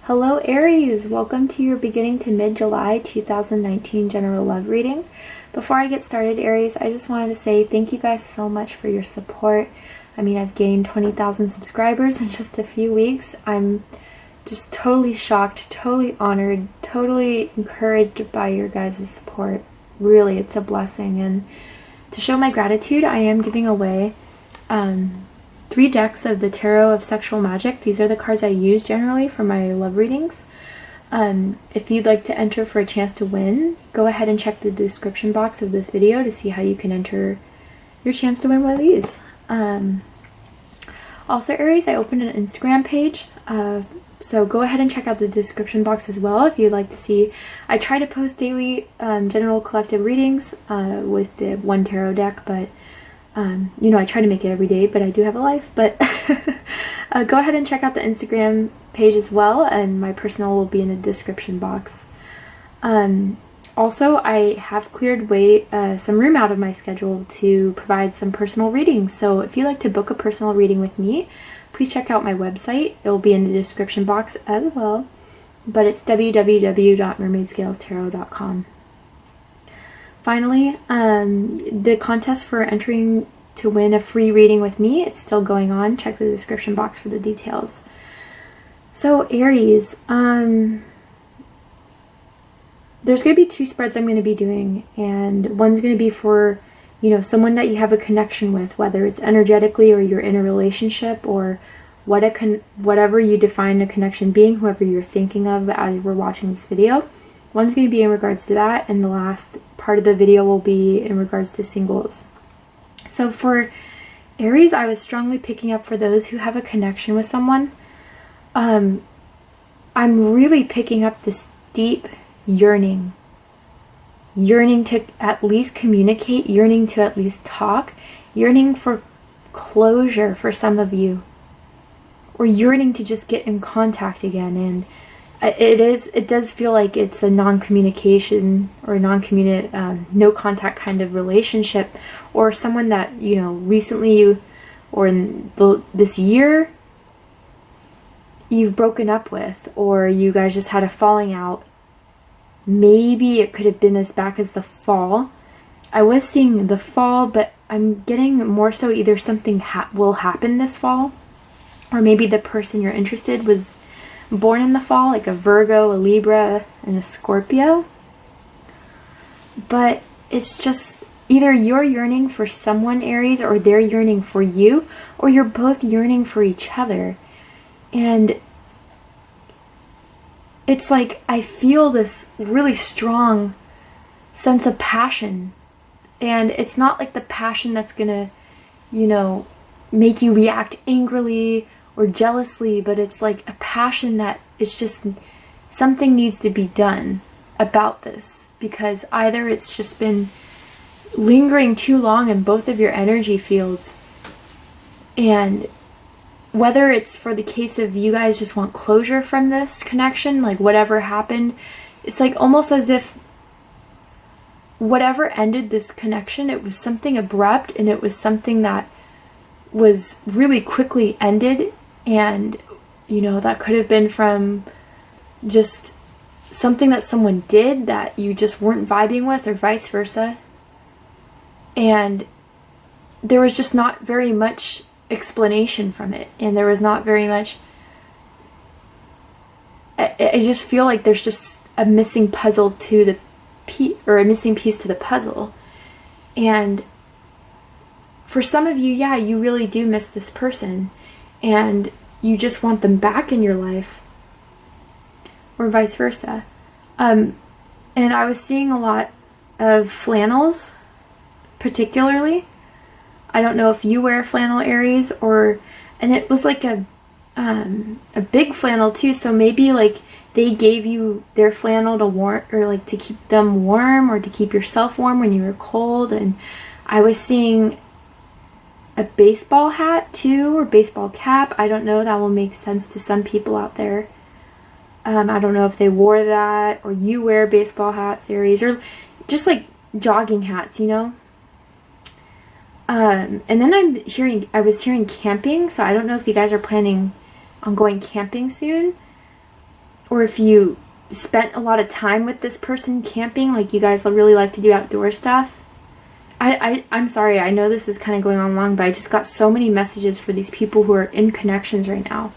Hello Aries, welcome to your beginning to mid-July 2019 general love reading. Before I get started, Aries, I just wanted to say thank you guys so much for your support. I mean, I've gained 20,000 subscribers in just a few weeks. I'm just totally shocked, totally honored, totally encouraged by your guys' support. Really, it's a blessing. And to show my gratitude, I am giving away 3 decks of the Tarot of Sexual Magic. These are the cards I use generally for my love readings. If you'd like to enter for a chance to win, go ahead and check the description box of this video to see how you can enter your chance to win one of these. Also, Aries, I opened an Instagram page, so go ahead and check out the description box as well if you'd like to see. I try to post daily general collective readings with the one tarot deck, but you know, I try to make it every day, but I do have a life. But go ahead and check out the Instagram page as well, and my personal will be in the description box. Also, I have cleared some room out of my schedule to provide some personal readings. So if you'd like to book a personal reading with me, please check out my website. It will be in the description box as well, but it's www.mermaidscalestarot.com. Finally, the contest for entering to win a free reading with me, it's still going on. Check the description box for the details. So Aries, there's going to be 2 spreads I'm going to be doing, and one's going to be for, you know, someone that you have a connection with, whether it's energetically or you're in a relationship, or whatever you define a connection being, whoever you're thinking of as we're watching this video. One's going to be in regards to that, and the last part of the video will be in regards to singles. So for Aries, I was strongly picking up for those who have a connection with someone. I'm really picking up this deep yearning to at least communicate, yearning to at least talk, yearning for closure for some of you, or yearning to just get in contact again. And it does feel like it's a non-communication or no contact kind of relationship, or someone that, you know, recently or in this year you've broken up with, or you guys just had a falling out. Maybe it could have been as back as the fall. I was seeing the fall, but I'm getting more so either something will happen this fall, or maybe the person you're interested was born in the fall, like a Virgo, a Libra, and a Scorpio. But it's just either you're yearning for someone, Aries, or they're yearning for you, or you're both yearning for each other. And it's like I feel this really strong sense of passion. And it's not like the passion that's gonna, you know, make you react angrily or jealously, but it's like a passion that it's just something needs to be done about this, because either it's just been lingering too long in both of your energy fields, and whether it's for the case of you guys just want closure from this connection, like whatever happened, it's like almost as if whatever ended this connection, it was something abrupt, and it was something that was really quickly ended. And, you know, that could have been from just something that someone did that you just weren't vibing with, or vice versa. And there was just not very much explanation from it. And there was not very much... I just feel like there's just a missing puzzle to the a missing piece to the puzzle. And for some of you, yeah, you really do miss this person, and you just want them back in your life, or vice versa. And I was seeing a lot of flannels, particularly. I don't know if you wear flannel, Aries, and it was like a big flannel too, so maybe like they gave you their flannel to warm, or like to keep them warm, or to keep yourself warm when you were cold. And I was seeing a baseball hat too, or baseball cap. I don't know, that will make sense to some people out there. I don't know if they wore that, or you wear baseball hats, Aries, or just like jogging hats, you know. And then I was hearing camping, so I don't know if you guys are planning on going camping soon, or if you spent a lot of time with this person camping, like you guys really like to do outdoor stuff. I'm sorry, I know this is kind of going on long, but I just got so many messages for these people who are in connections right now.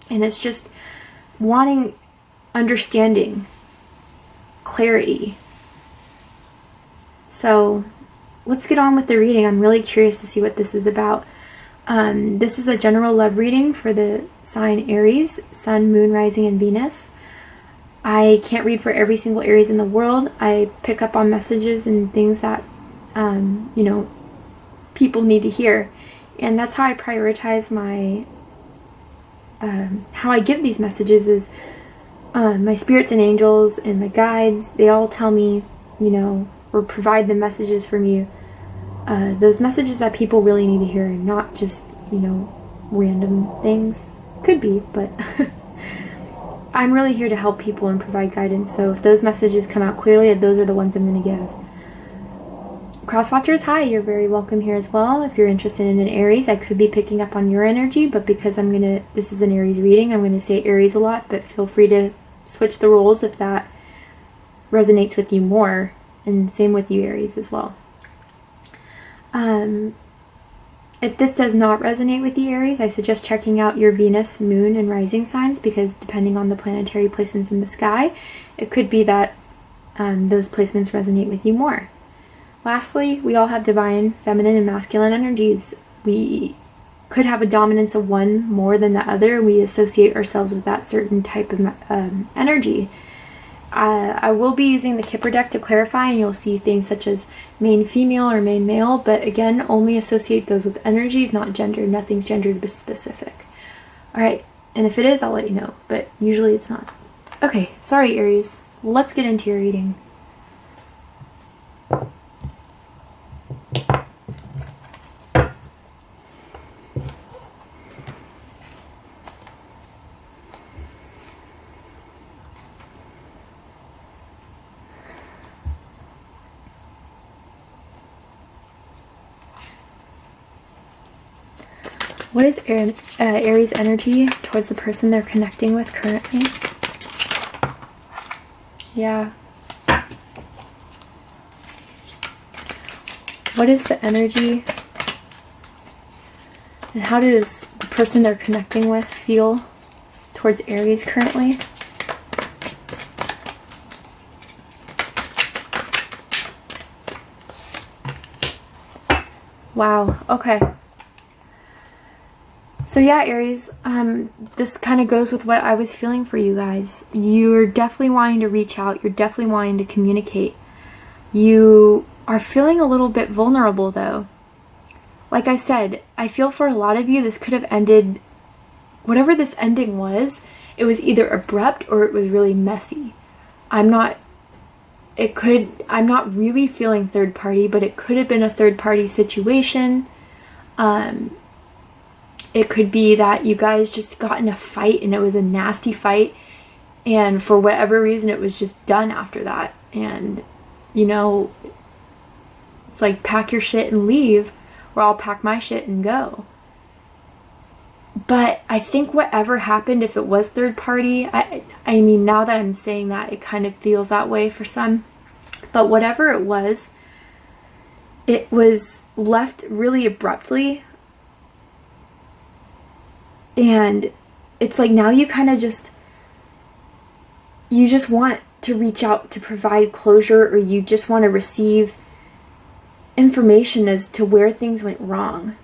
And it's just wanting understanding, clarity. So let's get on with the reading. I'm really curious to see what this is about. This is a general love reading for the sign Aries, Sun, Moon, Rising, and Venus. I can't read for every single Aries in the world. I pick up on messages and things that you know, people need to hear, and that's how I prioritize my how I give these messages is my spirits and angels and my guides, they all tell me, you know, or provide the messages for me, those messages that people really need to hear, and not just, you know, random things. Could be, but I'm really here to help people and provide guidance, so if those messages come out clearly, those are the ones I'm going to give. Crosswatchers, hi, you're very welcome here as well. If you're interested in an Aries, I could be picking up on your energy, but because this is an Aries reading, I'm going to say Aries a lot, but feel free to switch the roles if that resonates with you more, and same with you Aries as well. If this does not resonate with you Aries, I suggest checking out your Venus, Moon, and Rising signs, because depending on the planetary placements in the sky, it could be that those placements resonate with you more. Lastly, we all have divine, feminine, and masculine energies. We could have a dominance of one more than the other. We associate ourselves with that certain type of energy. I will be using the Kipper deck to clarify, and you'll see things such as main female or main male, but again, only associate those with energies, not gender. Nothing's gender specific. Alright, and if it is, I'll let you know, but usually it's not. Okay, sorry Aries. Let's get into your reading. What is Aries energy towards the person they're connecting with currently? Yeah. What is the energy? And how does the person they're connecting with feel towards Aries currently? Wow, okay. So yeah, Aries, this kind of goes with what I was feeling for you guys. You're definitely wanting to reach out. You're definitely wanting to communicate. You are feeling a little bit vulnerable though. Like I said, I feel for a lot of you this could have ended, whatever this ending was, it was either abrupt or it was really messy. I'm not really feeling third party, but it could have been a third party situation. It could be that you guys just got in a fight and it was a nasty fight, and for whatever reason it was just done after that, and you know, it's like pack your shit and leave, or I'll pack my shit and go. But I think whatever happened, if it was third party, I mean, now that I'm saying that, it kind of feels that way for some, but whatever it was left really abruptly. And it's like now you kind of just want to reach out to provide closure, or you just want to receive information as to where things went wrong.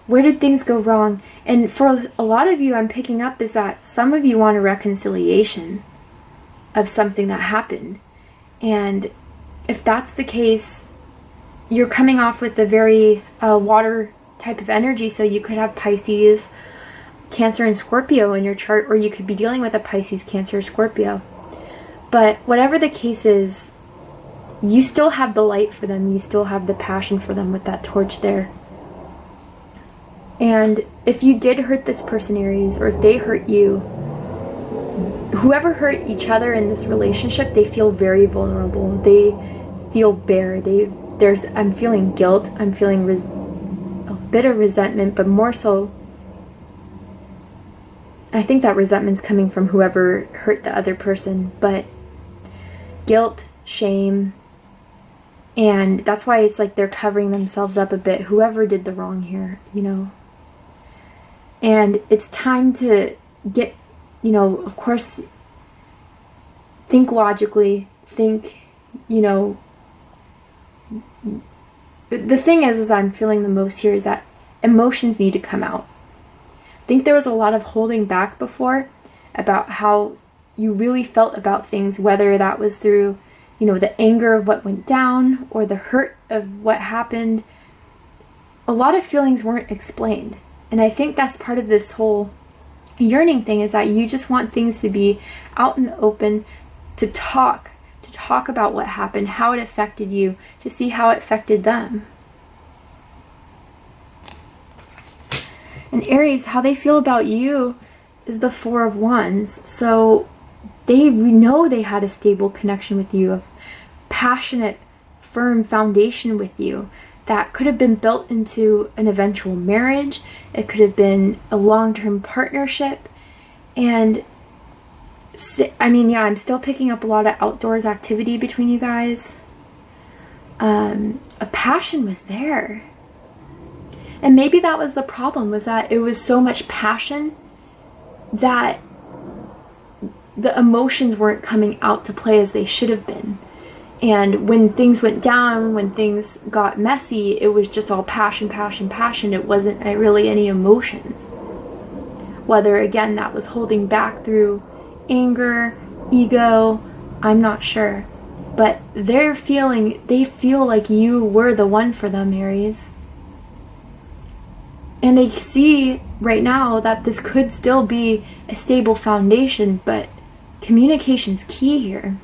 Where did things go wrong? And for a lot of you, I'm picking up is that some of you want a reconciliation of something that happened. And if that's the case, you're coming off with a very water type of energy, so you could have Pisces, Cancer, and Scorpio in your chart, or you could be dealing with a Pisces, Cancer, Scorpio. But whatever the case is, you still have the light for them, you still have the passion for them with that torch there. And if you did hurt this person, Aries, or if they hurt you, whoever hurt each other in this relationship, they feel very vulnerable, they feel bare, I'm feeling guilt, I'm feeling a bit of resentment, but more so I think that resentment's coming from whoever hurt the other person, but guilt, shame, and that's why it's like they're covering themselves up a bit, whoever did the wrong here, you know. And it's time to get, you know, of course, think logically, think, you know, the thing is I'm feeling the most here is that emotions need to come out. I think there was a lot of holding back before about how you really felt about things, whether that was through, you know, the anger of what went down or the hurt of what happened. A lot of feelings weren't explained. And I think that's part of this whole yearning thing, is that you just want things to be out in the open, to talk about what happened, how it affected you, to see how it affected them. And Aries, how they feel about you is the Four of Wands. So we know they had a stable connection with you, a passionate, firm foundation with you that could have been built into an eventual marriage. It could have been a long-term partnership. And I mean, yeah, I'm still picking up a lot of outdoors activity between you guys. A passion was there. And maybe that was the problem, was that it was so much passion that the emotions weren't coming out to play as they should have been. And when things went down, when things got messy, it was just all passion, passion, passion. It wasn't really any emotions. Whether, again, that was holding back through anger, ego, I'm not sure. But they feel like you were the one for them, Aries. And they see right now that this could still be a stable foundation, but communication's key here.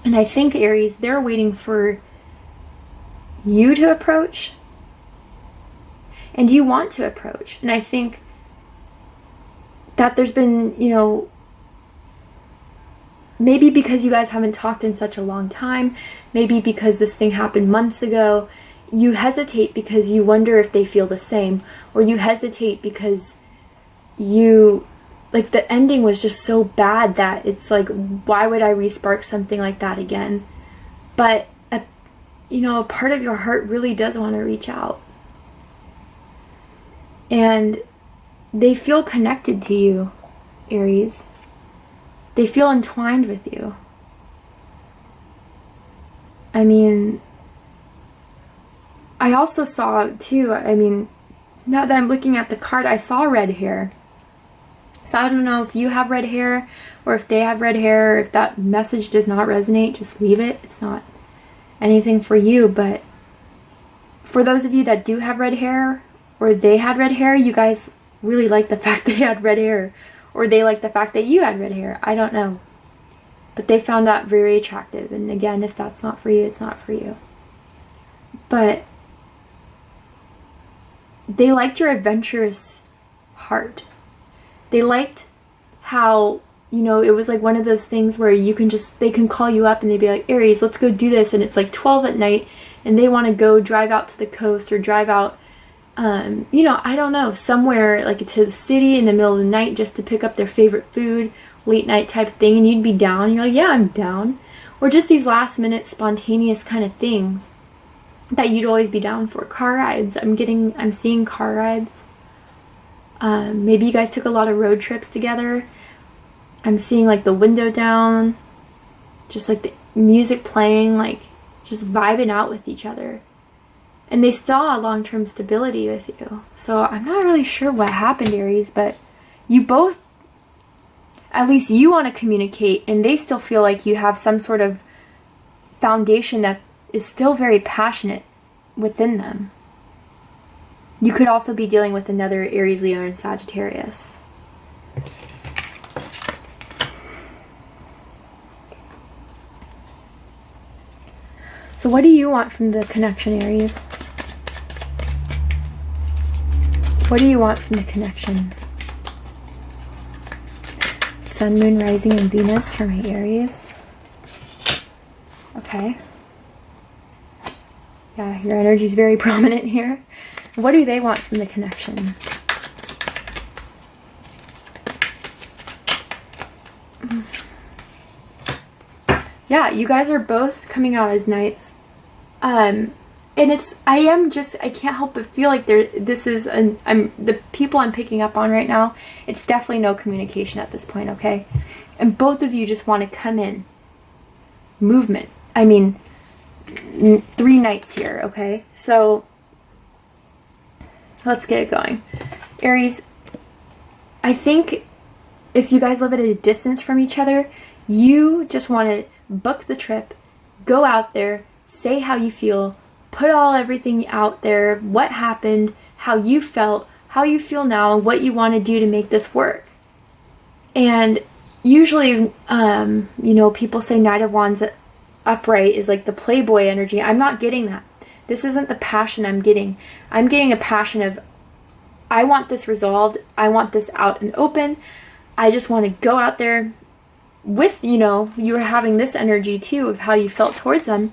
And I think, Aries, they're waiting for you to approach. And you want to approach. And I think that there's been, you know, maybe because you guys haven't talked in such a long time, maybe because this thing happened months ago, you hesitate because you wonder if they feel the same, or you hesitate because you, like, the ending was just so bad that it's like, why would I re-spark something like that again? But, you know, a part of your heart really does want to reach out. And they feel connected to you, Aries. They feel entwined with you. I mean, I also saw, too, I mean, now that I'm looking at the card, I saw red hair. So I don't know if you have red hair, or if they have red hair, or if that message does not resonate, just leave it. It's not anything for you, but for those of you that do have red hair, or they had red hair, you guys really like the fact they had red hair, or they like the fact that you had red hair. I don't know. But they found that very attractive. And again, if that's not for you, it's not for you. But they liked your adventurous heart. They liked how, you know, it was like one of those things where you can just, they can call you up and they'd be like, Aries, let's go do this. And it's like 12 at night and they want to go drive out to the coast or drive out, you know, I don't know, somewhere like to the city in the middle of the night just to pick up their favorite food, late night type of thing. And you'd be down and you're like, yeah, I'm down. Or just these last minute spontaneous kind of things that you'd always be down for. Car rides. I'm seeing car rides. Maybe you guys took a lot of road trips together. I'm seeing like the window down, just like the music playing, like just vibing out with each other. And they saw long-term stability with you. So I'm not really sure what happened, Aries, but you both, at least you want to communicate, and they still feel like you have some sort of foundation that is still very passionate within them. You could also be dealing with another Aries, Leo, and Sagittarius. So what do you want from the connection, Aries? What do you want from the connection? Sun, Moon, Rising, and Venus for my Aries. Okay. Yeah, your energy is very prominent here. What do they want from the connection? yeah, you guys are both coming out as knights. And I can't help but feel like the people I'm picking up on right now, it's definitely no communication at this point, okay? And both of you just want to come in. Movement. I mean, 3 knights here, okay? So, let's get it going. Aries, I think if you guys live at a distance from each other, you just want to book the trip, go out there, say how you feel, put everything out there, what happened, how you felt, how you feel now, and what you want to do to make this work. And usually, people say Knight of Wands upright is like the playboy energy. I'm not getting that. This isn't the passion I'm getting. I'm getting a passion of, I want this resolved. I want this out and open. I just want to go out there with, you were having this energy too of how you felt towards them.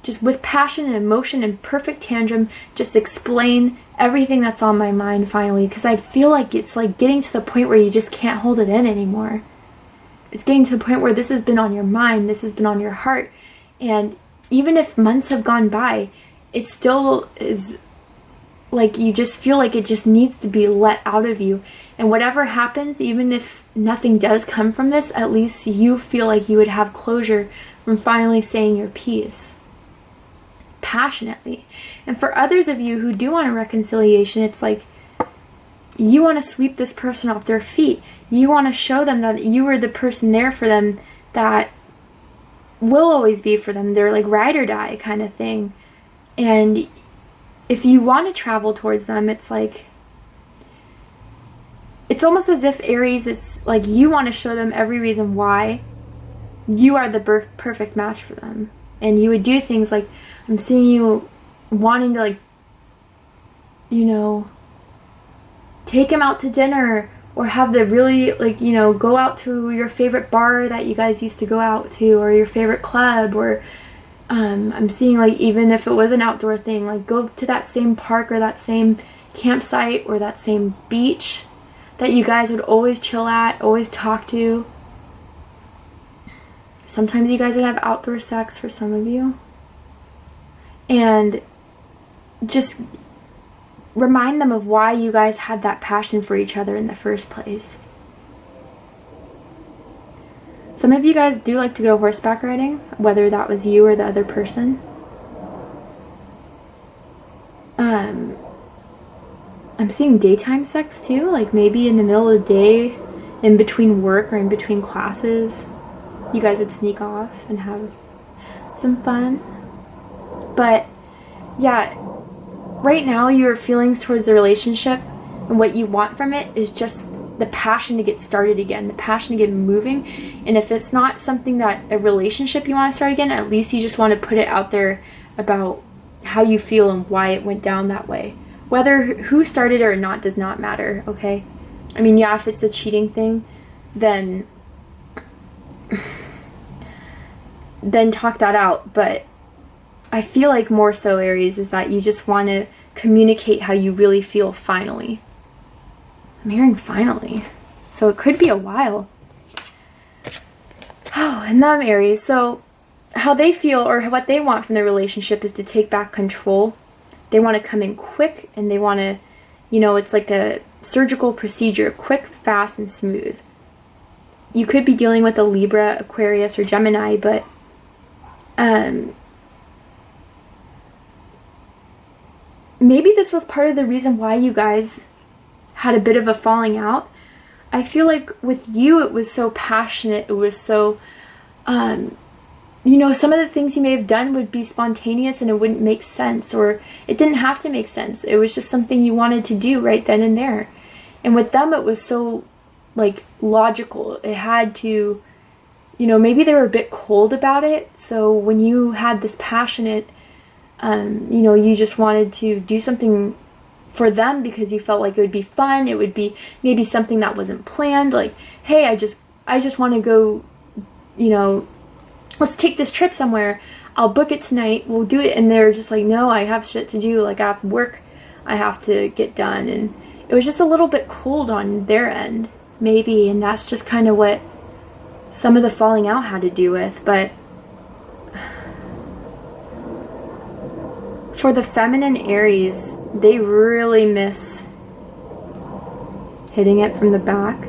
Just with passion and emotion and perfect tantrum, just explain everything that's on my mind finally. Because I feel like it's like getting to the point where you just can't hold it in anymore. It's getting to the point where this has been on your mind, this has been on your heart. And even if months have gone by, it still is like you just feel like it just needs to be let out of you. And whatever happens, even if nothing does come from this, at least you feel like you would have closure from finally saying your piece passionately. And for others of you who do want a reconciliation, it's like you want to sweep this person off their feet. You want to show them that you were the person there for them that will always be for them. They're like ride or die kind of thing. And if you want to travel towards them, it's like, it's almost as if Aries, it's like you want to show them every reason why you are the perfect match for them. And you would do things like, I'm seeing you wanting to like, take him out to dinner, or have the really like, go out to your favorite bar that you guys used to go out to, or your favorite club, or I'm seeing like, even if it was an outdoor thing, like go to that same park or that same campsite or that same beach that you guys would always chill at, always talk to. Sometimes you guys would have outdoor sex for some of you. And just remind them of why you guys had that passion for each other in the first place. Some of you guys do like to go horseback riding, whether that was you or the other person. I'm seeing daytime sex too, like maybe in the middle of the day, in between work or in between classes, you guys would sneak off and have some fun. But yeah, right now your feelings towards the relationship and what you want from it is just the passion to get started again, the passion to get moving. And if it's not something that a relationship you want to start again, at least you just want to put it out there about how you feel and why it went down that way. Whether who started it or not does not matter, okay? I mean, yeah, if it's the cheating thing, then talk that out. But I feel like more so, Aries, is that you just want to communicate how you really feel finally. I'm hearing finally. So it could be a while. Oh, and them, Aries. So how they feel or what they want from the relationship is to take back control. They want to come in quick, and they want to, it's like a surgical procedure, quick, fast, and smooth. You could be dealing with a Libra, Aquarius, or Gemini, but maybe this was part of the reason why you guys had a bit of a falling out. I feel like with you, it was so passionate. It was so, some of the things you may have done would be spontaneous and it wouldn't make sense, or it didn't have to make sense. It was just something you wanted to do right then and there. And with them, it was so, like, logical. It had to, maybe they were a bit cold about it. So when you had this passionate, you just wanted to do something for them because you felt like it would be fun. It would be maybe something that wasn't planned. Like, hey, I just want to go, let's take this trip somewhere. I'll book it tonight. We'll do it. And they're just like, no, I have shit to do. Like, I have work I have to get done. And it was just a little bit cold on their end, maybe. And that's just kind of what some of the falling out had to do with. But For the feminine Aries, they really miss hitting it from the back.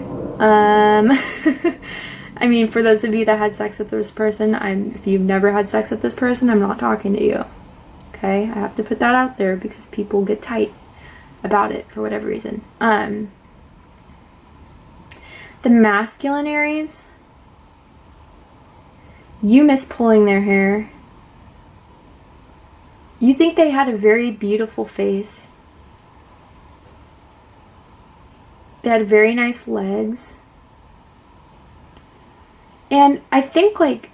I mean, for those of you that had sex with this person, if you've never had sex with this person, I'm not talking to you. Okay? I have to put that out there because people get tight about it for whatever reason. The masculine Aries, you miss pulling their hair. You think they had a very beautiful face. They had very nice legs. And I think like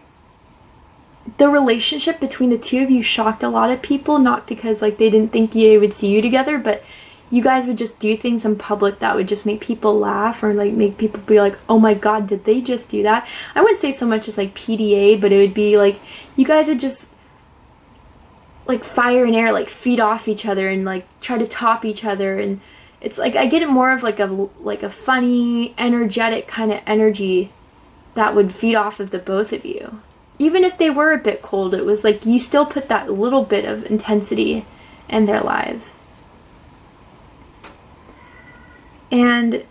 the relationship between the two of you shocked a lot of people, not because like they didn't think they would see you together, but you guys would just do things in public that would just make people laugh or like make people be like, oh my god, did they just do that? I wouldn't say so much as like PDA, but it would be like you guys would just like fire and air, like feed off each other and like try to top each other. And it's like I get it more of like a funny, energetic kind of energy that would feed off of the both of you. Even if they were a bit cold, it was like you still put that little bit of intensity in their lives. And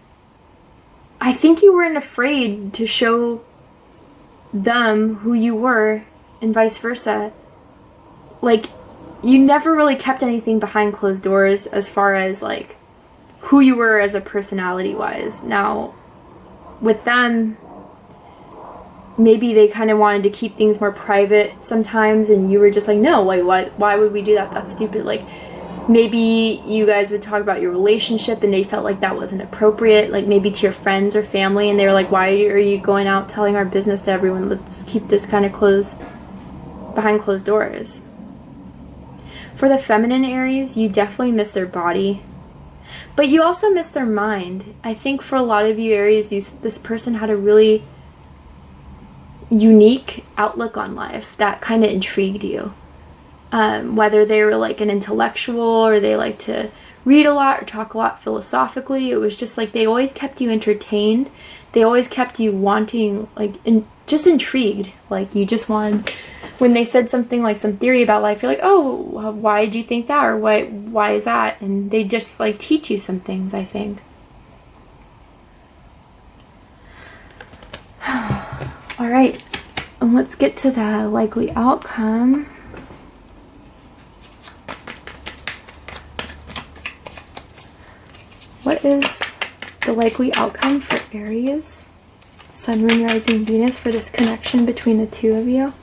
I think you weren't afraid to show them who you were and vice versa. Like, you never really kept anything behind closed doors as far as like who you were as a personality wise. Now, with them, maybe they kind of wanted to keep things more private sometimes, and you were just like, no, like, why would we do that? That's stupid. Like, maybe you guys would talk about your relationship and they felt like that wasn't appropriate, like maybe to your friends or family, and they were like, why are you going out telling our business to everyone? Let's keep this kind of behind closed doors. For the feminine Aries, you definitely miss their body, but you also miss their mind. I think for a lot of you Aries, this person had a really unique outlook on life that kind of intrigued you. Whether they were like an intellectual or they like to read a lot or talk a lot philosophically, it was just like they always kept you entertained. They always kept you wanting, like, just intrigued. Like, you just wanted, when they said something like some theory about life, you're like, oh, why did you think that? Or why is that? And they just like teach you some things, I think. All right, and let's get to the likely outcome. What is the likely outcome for Aries, Sun, Moon, Rising, Venus, for this connection between the two of you?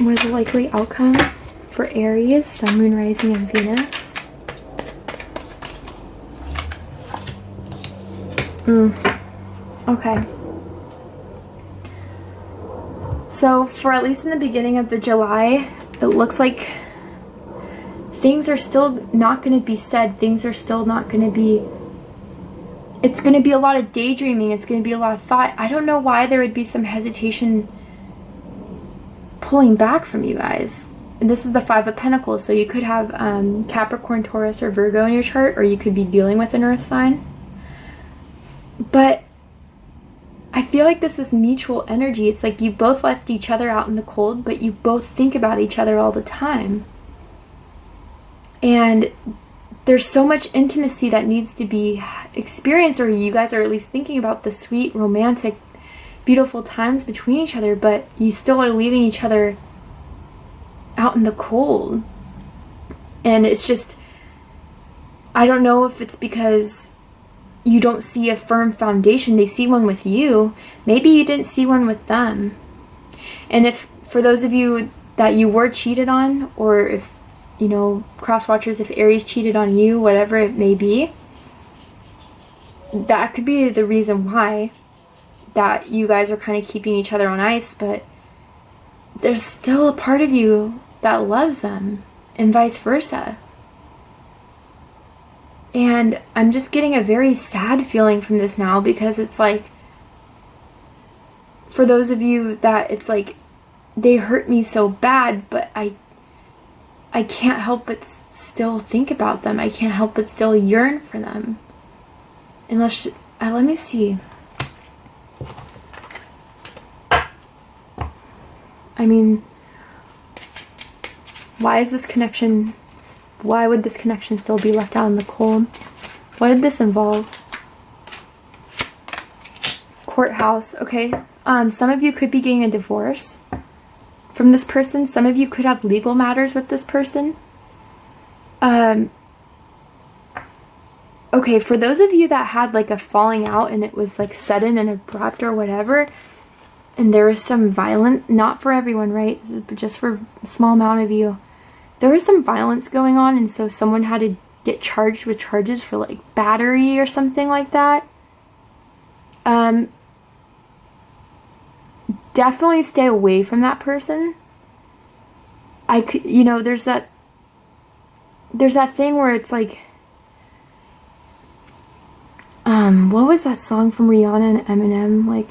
What is the likely outcome for Aries, Sun, Moon, Rising, and Venus? Okay. So for at least in the beginning of the July, it looks like things are still not going to be said. Things are still not going to be... It's going to be a lot of daydreaming. It's going to be a lot of thought. I don't know why there would be some hesitation pulling back from you guys. And this is the Five of Pentacles, so you could have Capricorn, Taurus, or Virgo in your chart, or you could be dealing with an earth sign. But I feel like this is mutual energy. It's like you both left each other out in the cold, but you both think about each other all the time. And there's so much intimacy that needs to be experienced, or you guys are at least thinking about the sweet, romantic, beautiful times between each other, but you still are leaving each other out in the cold. And it's just, I don't know if it's because you don't see a firm foundation. They see one with you. Maybe you didn't see one with them. And if, for those of you that you were cheated on, or if, you know, cross watchers, if Aries cheated on you, whatever it may be, that could be the reason why that you guys are kind of keeping each other on ice. But there's still a part of you that loves them, and vice versa. And I'm just getting a very sad feeling from this now, because it's like, for those of you that it's like, they hurt me so bad, but I can't help but still think about them. I can't help but still yearn for them. And let me see. I mean, why would this connection still be left out in the cold? What did this involve? Courthouse. Okay. Some of you could be getting a divorce from this person. Some of you could have legal matters with this person. Okay, for those of you that had like a falling out and it was like sudden and abrupt or whatever, and there was some violence, not for everyone, right? Just for a small amount of you. There was some violence going on, and so someone had to get charged with charges for like battery or something like that. Definitely stay away from that person. You know, there's that thing where it's like, what was that song from Rihanna and Eminem? Like,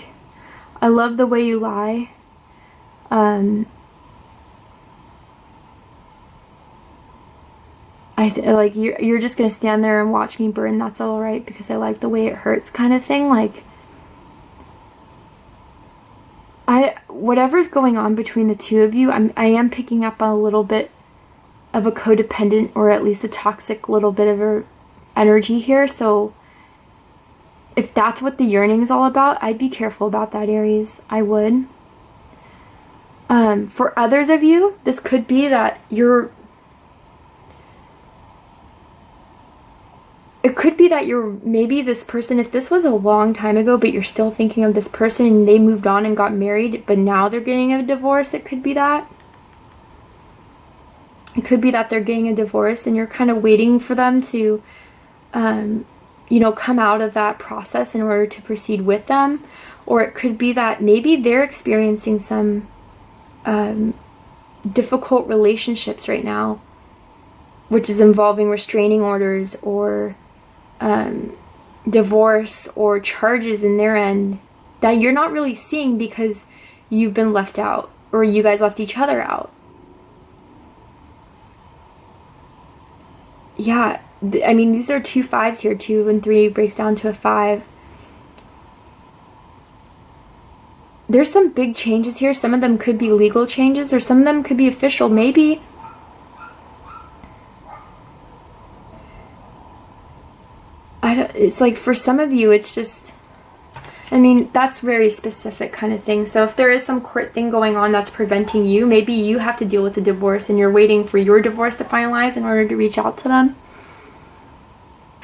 I love the way you lie. Like, you're just gonna stand there and watch me burn, that's alright, because I like the way it hurts kind of thing. Like, whatever's going on between the two of you, I am picking up on a little bit of a codependent, or at least a toxic little bit of a energy here. So if that's what the yearning is all about, I'd be careful about that, Aries. I would. For others of you, this could be that maybe this person, if this was a long time ago, but you're still thinking of this person and they moved on and got married, but now they're getting a divorce, it could be that. It could be that they're getting a divorce and you're kind of waiting for them to, you know, come out of that process in order to proceed with them. Or it could be that maybe they're experiencing some difficult relationships right now, which is involving restraining orders or divorce or charges in their end that you're not really seeing because you've been left out, or you guys left each other out. Yeah, I mean, these are 2 5s here. 2 and 3 breaks down to a 5. There's some big changes here. Some of them could be legal changes, or some of them could be official. Maybe it's like, for some of you, it's just, I mean, that's very specific kind of thing. So if there is some court thing going on that's preventing you, maybe you have to deal with the divorce and you're waiting for your divorce to finalize in order to reach out to them.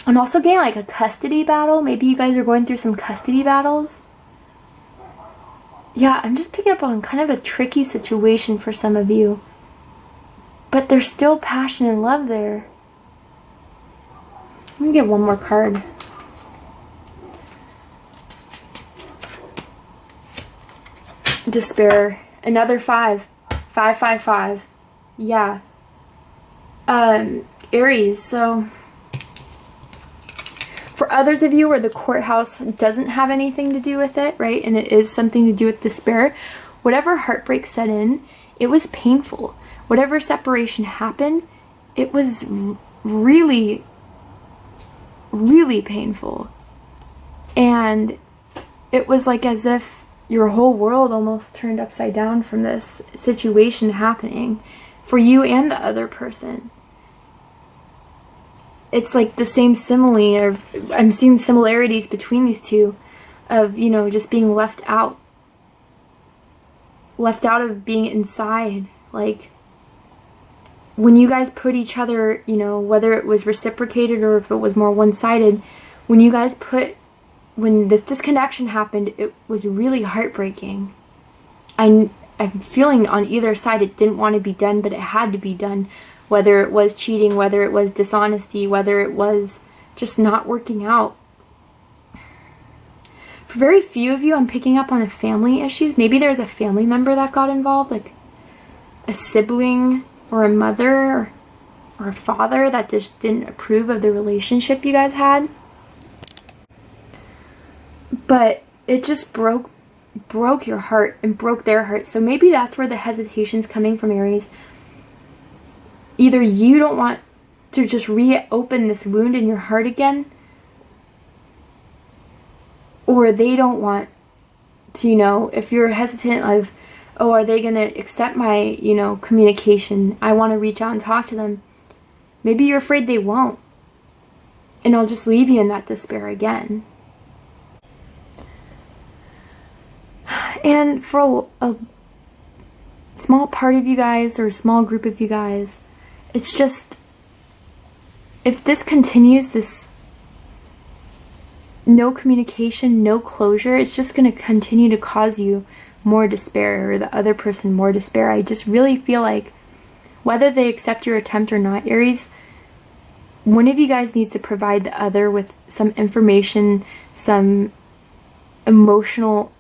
I'm also getting like a custody battle. Maybe you guys are going through some custody battles. Yeah, I'm just picking up on kind of a tricky situation for some of you. But there's still passion and love there. Let me get one more card. Despair. Another 5. 5, 5, 5. Yeah. Aries, so for others of you where the courthouse doesn't have anything to do with it, right, and it is something to do with despair, whatever heartbreak set in, it was painful. Whatever separation happened, it was really, really painful. And it was like as if your whole world almost turned upside down from this situation happening for you and the other person. It's like the same simile, or I'm seeing similarities between these two of, you know, just being left out of being inside. Like, when you guys put each other, you know, whether it was reciprocated or if it was more one-sided, when this disconnection happened, it was really heartbreaking. I'm feeling on either side it didn't want to be done, but it had to be done. Whether it was cheating, whether it was dishonesty, whether it was just not working out. For very few of you, I'm picking up on the family issues. Maybe there's a family member that got involved, like a sibling or a mother or a father that just didn't approve of the relationship you guys had. But it just broke your heart and broke their heart. So maybe that's where the hesitation's coming from, Aries. Either you don't want to just reopen this wound in your heart again, or they don't want to, you know, if you're hesitant of, oh, are they going to accept my, you know, communication? I want to reach out and talk to them. Maybe you're afraid they won't. And I'll just leave you in that despair again. And for a small part of you guys, or a small group of you guys, it's just, if this continues, this no communication, no closure, it's just going to continue to cause you more despair, or the other person more despair. I just really feel like, whether they accept your attempt or not, Aries, one of you guys needs to provide the other with some information, some emotional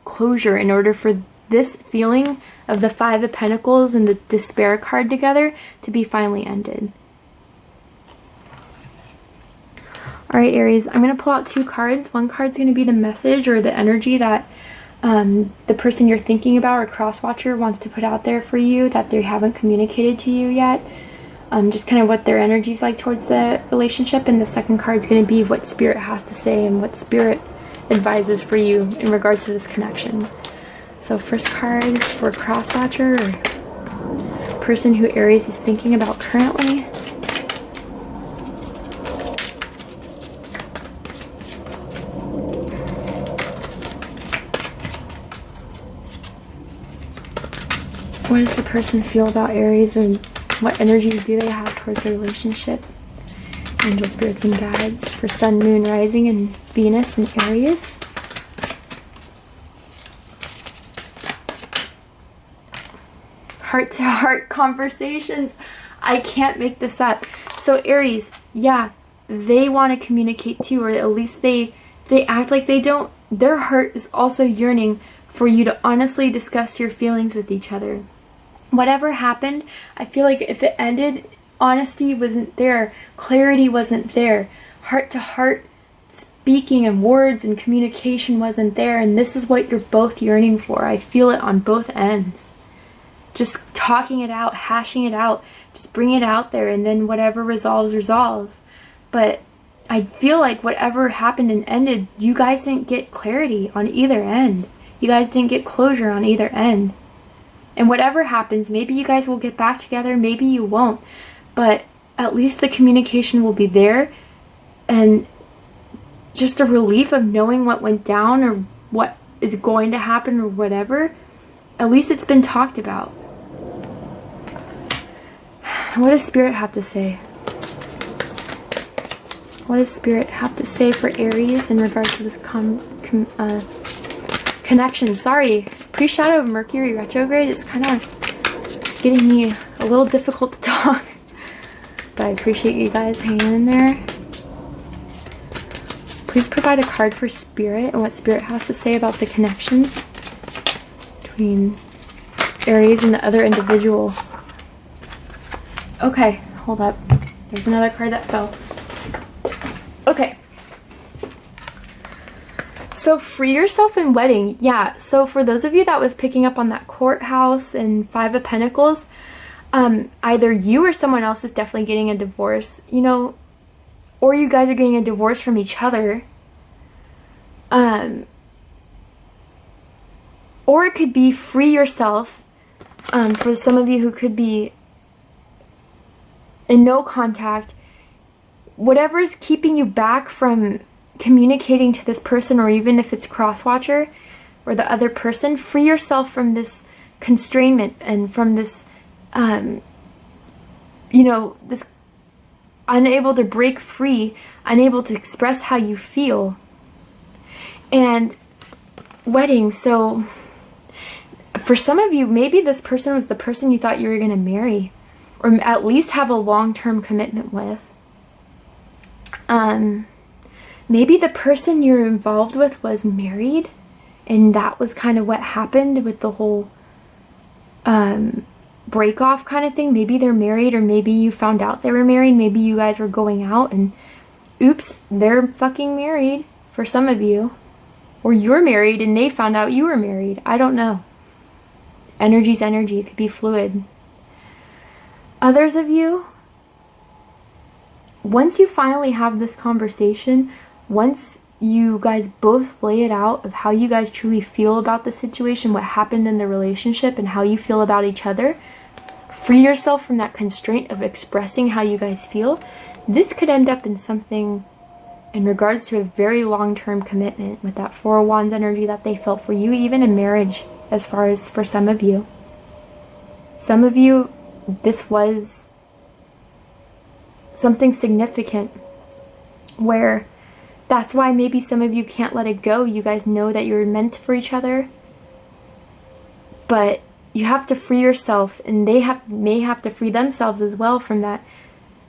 closure, in order for this feeling of the Five of Pentacles and the despair card together to be finally ended. Alright, Aries, I'm going to pull out 2 cards. One card's going to be the message, or the energy that the person you're thinking about, or cross-watcher, wants to put out there for you that they haven't communicated to you yet. Just kind of what their energy's like towards the relationship. And the second card's going to be what Spirit has to say and what Spirit advises for you in regards to this connection. So first card is for cross-watcher, or person who Aries is thinking about currently. What does the person feel about Aries, and what energies do they have towards the relationship? Angel, spirits, and guides for Sun, Moon, Rising, and Venus in Aries. Heart-to-heart conversations. I can't make this up. So Aries, yeah, they want to communicate too, or at least they act like they don't. Their heart is also yearning for you to honestly discuss your feelings with each other. Whatever happened, I feel like if it ended, honesty wasn't there, clarity wasn't there, heart-to-heart speaking and words and communication wasn't there, and this is what you're both yearning for. I feel it on both ends. Just talking it out, hashing it out, just bring it out there, and then whatever resolves, resolves. But I feel like whatever happened and ended, you guys didn't get clarity on either end. You guys didn't get closure on either end. And whatever happens, maybe you guys will get back together, maybe you won't. But at least the communication will be there. And just a relief of knowing what went down, or what is going to happen, or whatever. At least it's been talked about. What does Spirit have to say? What does Spirit have to say for Aries in regards to this connection? Sorry, pre-shadow of Mercury retrograde is kind of getting me a little difficult to talk. But I appreciate you guys hanging in there. Please provide a card for Spirit and what Spirit has to say about the connection between Aries and the other individual. Okay, hold up. There's another card that fell. Okay. So free yourself in wedding. Yeah, so for those of you that was picking up on that courthouse and Five of Pentacles, either you or someone else is definitely getting a divorce, you know, or you guys are getting a divorce from each other. Or it could be free yourself, for some of you who could be in no contact. Whatever is keeping you back from communicating to this person, or even if it's cross-watcher or the other person, free yourself from this constrainment and from this, you know, this unable to break free, unable to express how you feel. And wedding, so for some of you, maybe this person was the person you thought you were going to marry, or at least have a long-term commitment with. Maybe the person you're involved with was married, and that was kind of what happened with the whole break off kind of thing. Maybe they're married, or maybe you found out they were married. Maybe you guys were going out and oops, they're fucking married for some of you. Or you're married and they found out you were married. I don't know. Energy's energy. It could be fluid. Others of you, once you finally have this conversation, once you guys both lay it out of how you guys truly feel about the situation, what happened in the relationship, and how you feel about each other. Free yourself from that constraint of expressing how you guys feel. This could end up in something in regards to a very long-term commitment with that Four of Wands energy that they felt for you, even in marriage, as far as for some of you. Some of you, this was something significant where that's why maybe some of you can't let it go. You guys know that you're meant for each other, but you have to free yourself, and they may have to free themselves as well from that.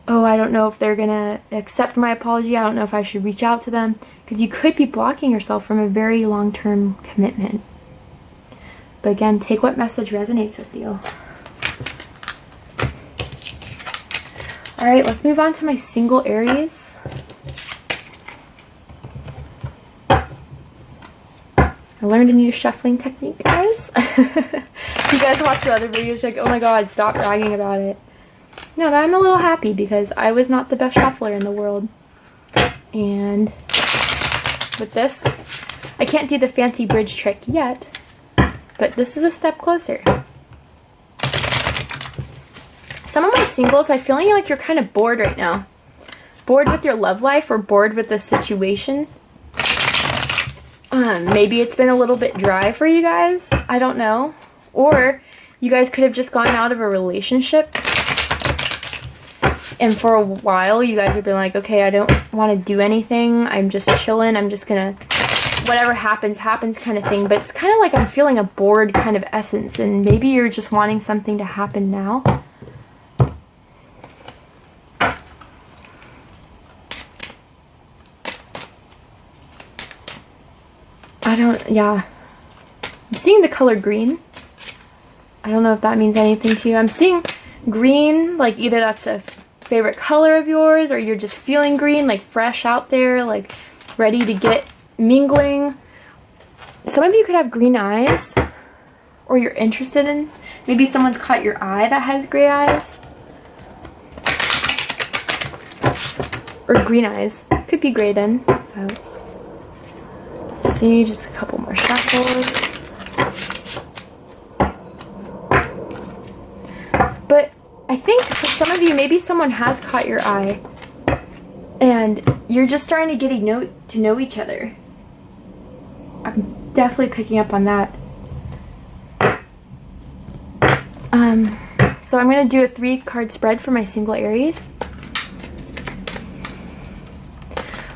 Oh, I don't know if they're gonna accept my apology. I don't know if I should reach out to them, because you could be blocking yourself from a very long-term commitment. But again, take what message resonates with you. All right, let's move on to my single Aries. I learned a new shuffling technique, guys. If you guys watch the other videos, you're like, oh my god, stop bragging about it. No, but I'm a little happy because I was not the best shuffler in the world. And with this, I can't do the fancy bridge trick yet, but this is a step closer. Some of my singles, I feel like you're kind of bored right now. Bored with your love life or bored with the situation. Maybe it's been a little bit dry for you guys. I don't know. Or you guys could have just gone out of a relationship, and for a while you guys have been like, okay, I don't want to do anything. I'm just chilling. I'm just gonna, whatever happens, happens kind of thing. But it's kind of like I'm feeling a bored kind of essence, and maybe you're just wanting something to happen now. Yeah. I'm seeing the color green. I don't know if that means anything to you. I'm seeing green, like either that's a favorite color of yours, or you're just feeling green, like fresh out there, like ready to get mingling. Some of you could have green eyes, or you're interested in, maybe someone's caught your eye that has gray eyes. Or green eyes. Could be gray then. Let's see, just a couple more shuffles. But I think for some of you, maybe someone has caught your eye and you're just starting to get to know each other. I'm definitely picking up on that. So I'm going to do a 3-card spread for my single Aries.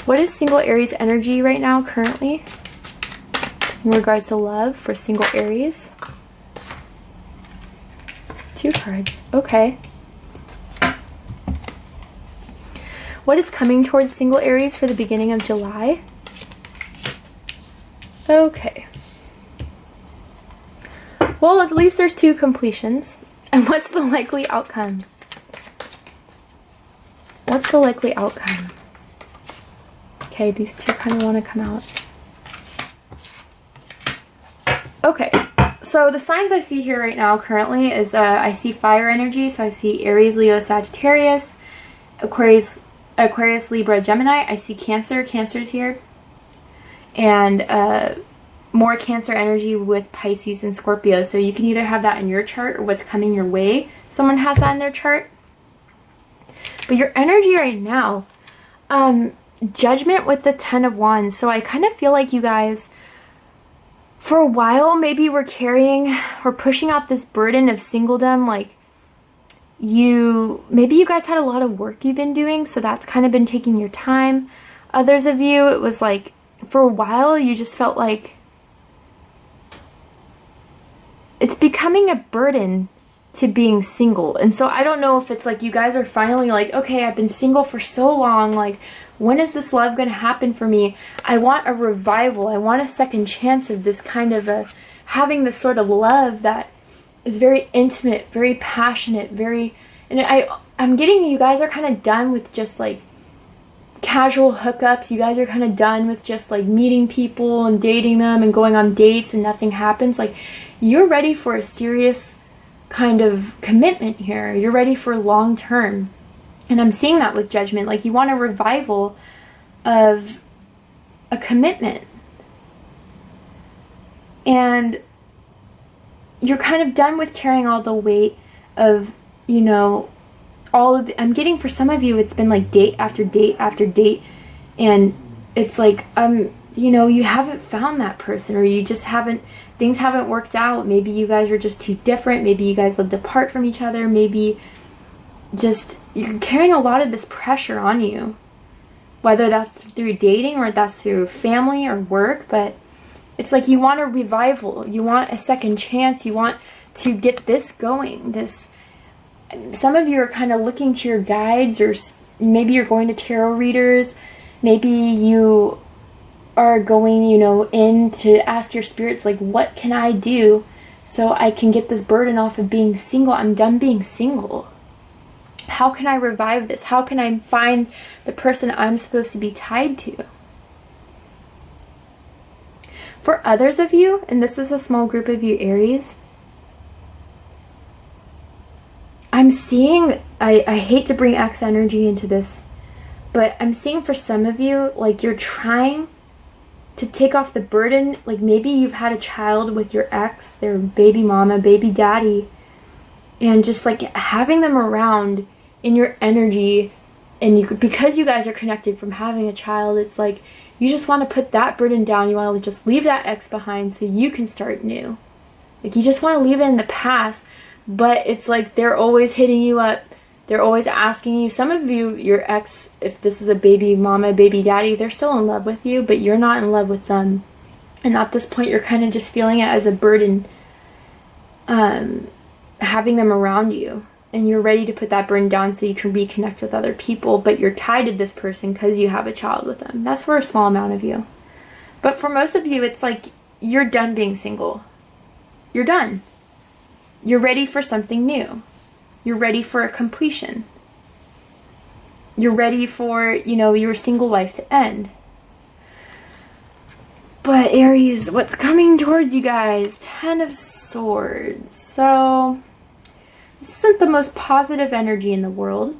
What is single Aries energy right now currently in regards to love for single Aries? 2 cards. Okay. What is coming towards single Aries for the beginning of July? Okay. Well, at least there's 2 completions. And what's the likely outcome? What's the likely outcome? Okay, these 2 kind of want to come out. Okay. So the signs I see here right now currently is I see fire energy. So I see Aries, Leo, Sagittarius, Aquarius, Libra, Gemini. I see Cancer. Cancer's here. And more Cancer energy with Pisces and Scorpio. So you can either have that in your chart or what's coming your way. Someone has that in their chart. But your energy right now, Judgment with the 10 of Wands. So I kind of feel like you guys, for a while, maybe we're carrying or pushing out this burden of singledom. Like maybe you guys had a lot of work you've been doing, so that's kind of been taking your time. Others of you, it was like, for a while, you just felt like it's becoming a burden to being single. And so I don't know if it's like you guys are finally like, okay, I've been single for so long, like, when is this love going to happen for me? I want a revival. I want a second chance of this kind of having this sort of love that is very intimate, very passionate, and I'm getting you guys are kind of done with just like casual hookups. You guys are kind of done with just like meeting people and dating them and going on dates and nothing happens. Like, you're ready for a serious kind of commitment here. You're ready for long term. And I'm seeing that with Judgment. Like, you want a revival of a commitment. And you're kind of done with carrying all the weight of, you know, all of the, I'm getting for some of you, it's been like date after date after date. And it's like, you know, you haven't found that person, or you just haven't, things haven't worked out. Maybe you guys are just too different. Maybe you guys lived apart from each other. Maybe just you're carrying a lot of this pressure on you, whether that's through dating or that's through family or work. But it's like you want a revival. You want a second chance. You want to get this going. Some of you are kind of looking to your guides, or maybe you're going to tarot readers. Maybe you are going, you know, in to ask your spirits, like, what can I do so I can get this burden off of being single? I'm done being single. How can I revive this? How can I find the person I'm supposed to be tied to? For others of you, and this is a small group of you, Aries, I'm seeing, I hate to bring X energy into this, but I'm seeing for some of you, like, you're trying to take off the burden. Like, maybe you've had a child with your ex, their baby mama, baby daddy, and just like having them around in your energy, and because you guys are connected from having a child, it's like you just want to put that burden down. You want to just leave that ex behind so you can start new. Like, you just want to leave it in the past, but it's like they're always hitting you up. They're always asking you. Some of you, your ex, if this is a baby mama, baby daddy, they're still in love with you, but you're not in love with them. And at this point, you're kind of just feeling it as a burden, having them around you. And you're ready to put that burden down so you can reconnect with other people, but you're tied to this person because you have a child with them. That's for a small amount of you. But for most of you, it's like you're done being single. You're done. You're ready for something new. You're ready for a completion. You're ready for, you know, your single life to end. But Aries, what's coming towards you guys? 10 of Swords. So this isn't the most positive energy in the world,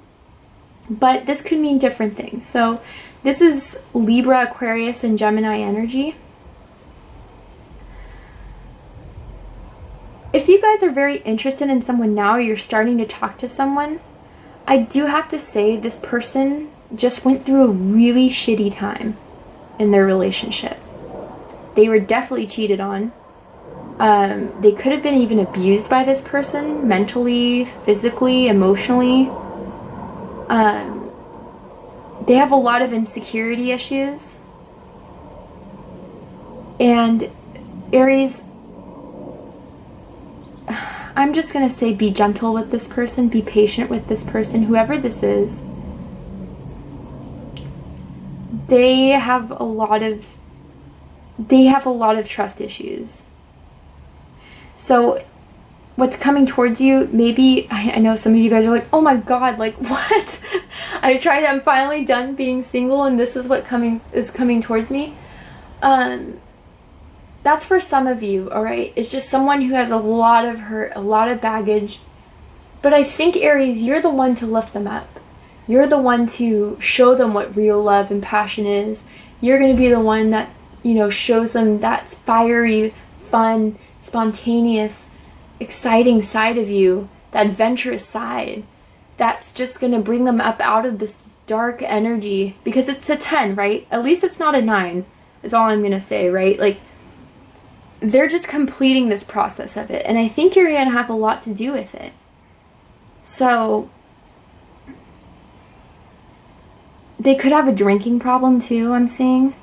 but this could mean different things. So this is Libra, Aquarius, and Gemini energy. If you guys are very interested in someone now, or you're starting to talk to someone, I do have to say this person just went through a really shitty time in their relationship. They were definitely cheated on. They could have been even abused by this person, mentally, physically, emotionally. They have a lot of insecurity issues. And Aries, I'm just going to say be gentle with this person, be patient with this person, whoever this is. They have a lot of trust issues. So what's coming towards you, maybe, I know some of you guys are like, oh my god, like what? I'm finally done being single and this is what is coming towards me. That's for some of you, alright? It's just someone who has a lot of hurt, a lot of baggage. But I think, Aries, you're the one to lift them up. You're the one to show them what real love and passion is. You're going to be the one that, you know, shows them that fiery, fun, spontaneous, exciting side of you, that adventurous side. That's just going to bring them up out of this dark energy. Because it's a 10, right? At least it's not a 9, is all I'm going to say, right? Like, they're just completing this process of it. And I think you're going to have a lot to do with it. So they could have a drinking problem too, I'm seeing.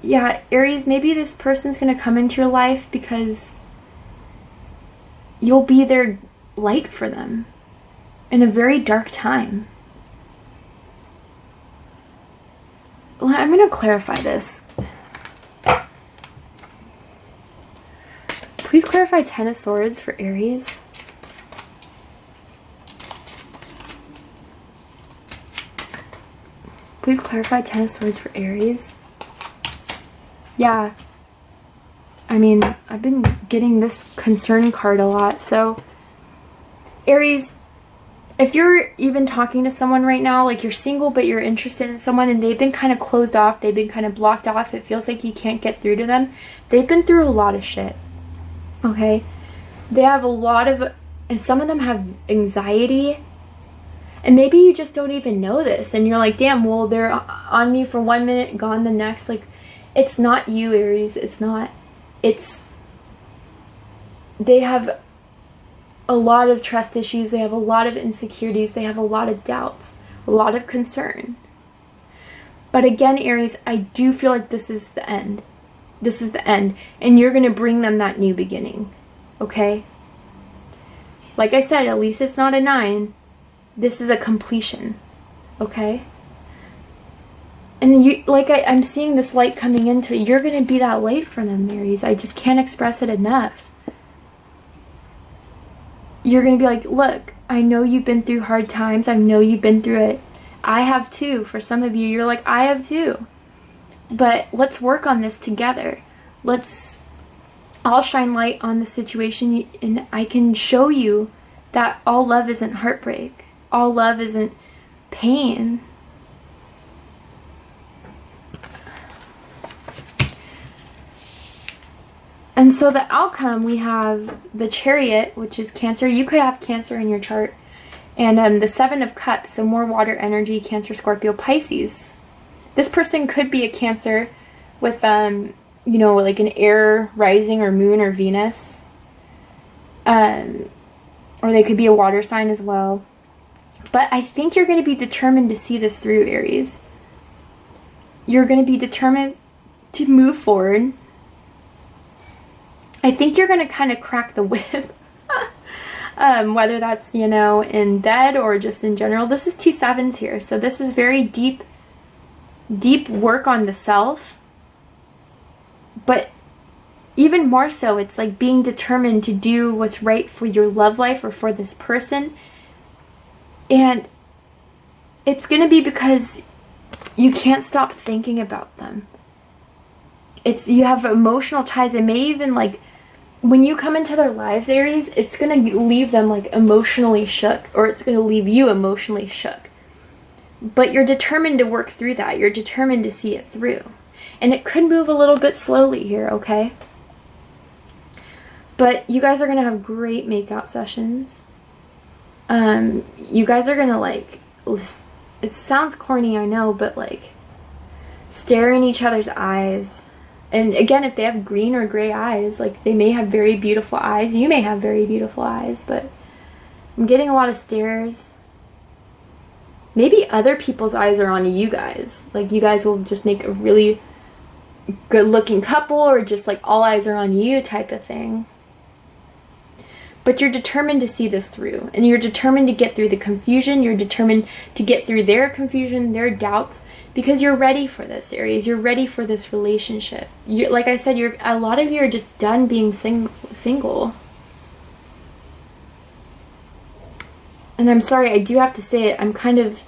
Yeah, Aries, maybe this person's going to come into your life because you'll be their light for them in a very dark time. I'm going to clarify this. Please clarify 10 of Swords for Aries. Please clarify 10 of Swords for Aries. Yeah. I mean, I've been getting this concern card a lot. So, Aries, if you're even talking to someone right now, like you're single but you're interested in someone and they've been kind of closed off, they've been kind of blocked off, it feels like you can't get through to them, they've been through a lot of shit, okay? They have a lot of, and some of them have anxiety, and maybe you just don't even know this, and you're like, damn, well, they're on me for 1 minute, gone the next. Like, it's not you, Aries, it's not, they have a lot of trust issues, they have a lot of insecurities, they have a lot of doubts, a lot of concern. But again, Aries, I do feel like this is the end. This is the end. And you're going to bring them that new beginning. Okay? Like I said, at least it's not a 9. This is a completion. Okay? And you, like I'm seeing this light coming into, you're going to be that light for them, Aries. I just can't express it enough. You're going to be like, look, I know you've been through hard times. I know you've been through it. I have too. For some of you, you're like, I have too. But let's work on this together. I'll shine light on the situation, and I can show you that all love isn't heartbreak. All love isn't pain. And so the outcome, we have the Chariot, which is Cancer. You could have Cancer in your chart. And the 7 of Cups, so more water energy, Cancer, Scorpio, Pisces. This person could be a Cancer with, you know, like an air rising or moon or Venus. Or they could be a water sign as well. But I think you're going to be determined to see this through, Aries. You're going to be determined to move forward. I think you're going to kind of crack the whip. Whether that's, you know, in bed or just in general. This is 2 sevens here. So this is very deep work on the self. But even more so, it's like being determined to do what's right for your love life or for this person. And it's going to be because you can't stop thinking about them. You have emotional ties. It may even, like, when you come into their lives, Aries, it's going to leave them like emotionally shook, or it's going to leave you emotionally shook. But you're determined to work through that. You're determined to see it through. And it could move a little bit slowly here, okay? But you guys are going to have great makeout sessions. You guys are going to, like, it sounds corny, I know, but like stare in each other's eyes. And again, if they have green or gray eyes, like they may have very beautiful eyes. You may have very beautiful eyes, but I'm getting a lot of stares. Maybe other people's eyes are on you guys. Like you guys will just make a really good looking couple, or just like all eyes are on you type of thing. But you're determined to see this through. And you're determined to get through the confusion. You're determined to get through their confusion, their doubts. Because you're ready for this, Aries. You're ready for this relationship. Like I said, a lot of you are just done being single. And I'm sorry, I do have to say it. I'm kind of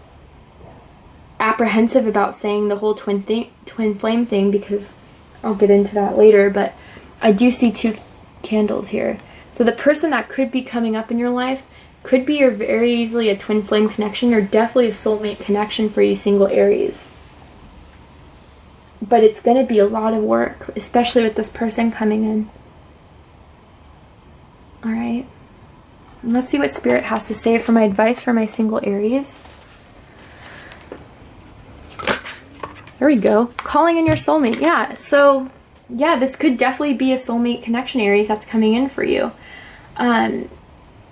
apprehensive about saying the whole twin flame thing, because I'll get into that later. But I do see 2 candles here. So the person that could be coming up in your life could be very easily a twin flame connection, or definitely a soulmate connection for you single Aries. But it's going to be a lot of work, especially with this person coming in. Alright. Let's see what Spirit has to say for my advice for my single Aries. There we go. Calling in your soulmate. Yeah, so yeah, this could definitely be a soulmate connection, Aries, that's coming in for you.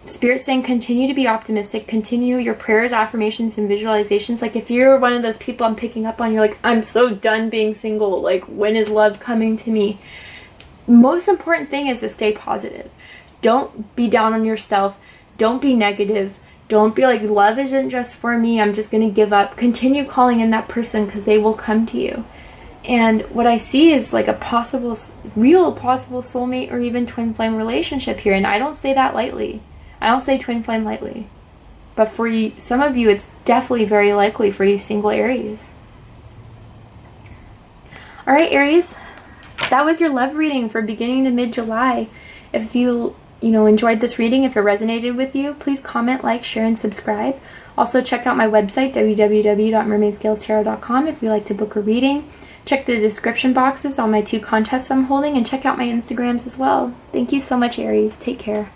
Spirit saying continue to be optimistic, continue your prayers, affirmations, and visualizations. Like if you're one of those people I'm picking up on, you're like, I'm so done being single, like when is love coming to me? Most important thing is to stay positive. Don't be down on yourself. Don't be negative. Don't be like, love isn't just for me, I'm just gonna give up. Continue calling in that person, because they will come to you. And what I see is like a real possible soulmate or even twin flame relationship here. And I don't say that lightly. I don't say twin flame lightly. But for you, some of you, it's definitely very likely for you single Aries. Alright, Aries. That was your love reading for beginning to mid-July. If you enjoyed this reading, if it resonated with you, please comment, like, share, and subscribe. Also, check out my website, www.mermaidscalestarot.com, if you'd like to book a reading. Check the description boxes on my 2 contests I'm holding, and check out my Instagrams as well. Thank you so much, Aries. Take care.